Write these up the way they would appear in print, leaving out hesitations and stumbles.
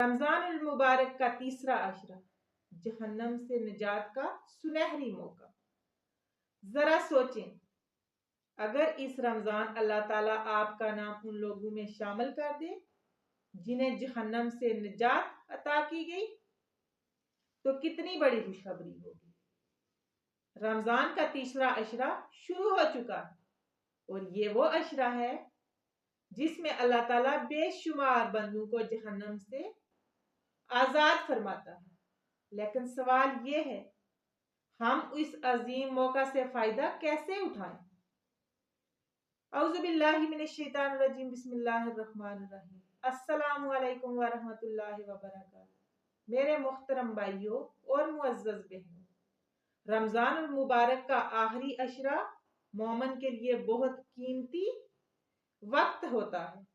رمضان المبارک کا تیسرا عشرہ، جہنم سے نجات کا سنہری موقع۔ ذرا سوچیں، اگر اس رمضان اللہ تعالیٰ آپ کا نام ان لوگوں میں شامل کر دے جنہیں جہنم سے نجات عطا کی گئی تو کتنی بڑی خوشخبری ہوگی۔ رمضان کا تیسرا عشرہ شروع ہو چکا ہے اور یہ وہ عشرہ ہے جس میں اللہ تعالیٰ بے شمار بندوں کو جہنم سے آزاد فرماتا ہے۔ لیکن سوال یہ ہے، ہم اس عظیم موقع سے فائدہ کیسے اٹھائیں؟ اعوذ باللہ من الشیطان الرجیم، بسم اللہ الرحمن الرحیم۔ السلام علیکم ورحمۃ اللہ وبرکاتہ۔ میرے محترم بھائیوں اور معزز بہنوں، رمضان المبارک کا آخری عشرہ مومن کے لیے بہت قیمتی وقت ہوتا ہے۔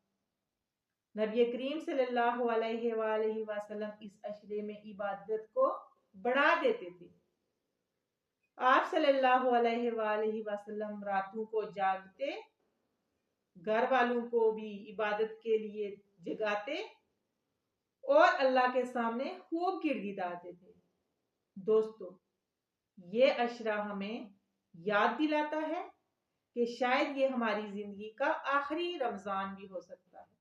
نبی کریم صلی اللہ علیہ وآلہ وسلم اس عشرے میں عبادت کو بڑھا دیتے تھے۔ آپ صلی اللہ علیہ وآلہ وسلم راتوں کو جاگتے، گھر والوں کو بھی عبادت کے لیے جگاتے اور اللہ کے سامنے خوب گڑگڑاتے تھے۔ دوستو، یہ عشرہ ہمیں یاد دلاتا ہے کہ شاید یہ ہماری زندگی کا آخری رمضان بھی ہو سکتا ہے۔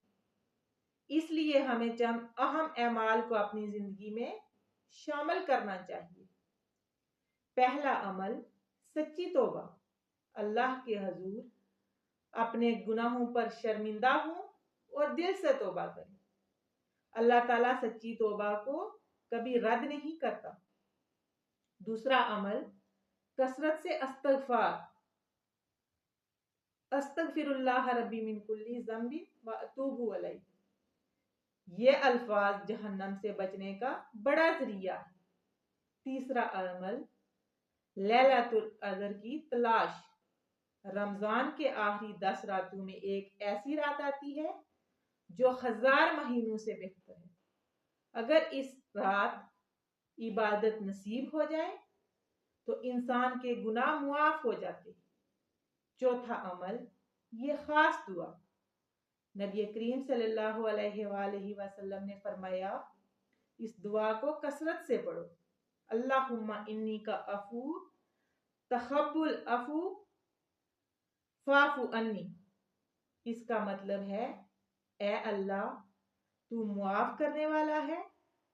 اس لیے ہمیں چند اہم اعمال کو اپنی زندگی میں شامل کرنا چاہیے۔ پہلا عمل، سچی توبہ۔ اللہ کے حضور اپنے گناہوں پر شرمندہ ہوں اور دل سے توبہ کریں۔ اللہ تعالیٰ سچی توبہ کو کبھی رد نہیں کرتا۔ دوسرا عمل، کثرت سے استغفار۔ استغفر اللہ ربی من کل ذنب واتوب الیہ۔ یہ الفاظ جہنم سے بچنے کا بڑا ذریعہ ہے۔ تیسرا عمل، لیلۃ القدر کی تلاش۔ رمضان کے آخری 10 راتوں میں ایک ایسی رات آتی ہے جو 1000 مہینوں سے بہتر ہے۔ اگر اس رات عبادت نصیب ہو جائے تو انسان کے گناہ معاف ہو جاتے ہیں۔ چوتھا عمل، یہ خاص دعا۔ نبی کریم صلی اللہ علیہ وآلہ وسلم نے فرمایا، اس دعا کو کثرت سے پڑھو۔ اللہم انی کا عفو تحب العفو فاعف عنی۔ اس کا مطلب ہے، اے اللہ، تو معاف کرنے والا ہے،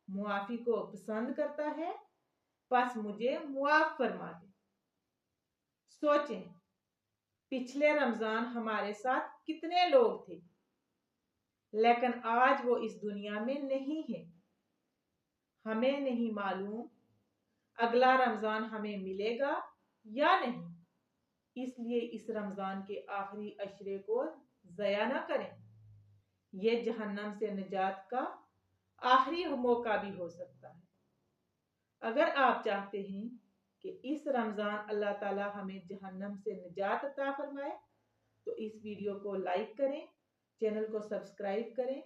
معافی کو پسند کرتا ہے، پس مجھے معاف فرما دے۔ سوچیں، پچھلے رمضان ہمارے ساتھ کتنے لوگ تھے، لیکن آج وہ اس دنیا میں نہیں ہیں۔ ہمیں نہیں معلوم اگلا رمضان ہمیں ملے گا یا نہیں، اس لیے اس رمضان کے آخری عشرے کو ضائع نہ کریں۔ یہ جہنم سے نجات کا آخری موقع بھی ہو سکتا ہے۔ اگر آپ چاہتے ہیں کہ اس رمضان اللہ تعالیٰ ہمیں جہنم سے نجات عطا فرمائے تو اس ویڈیو کو لائک کریں، چینل کو سبسکرائب کریں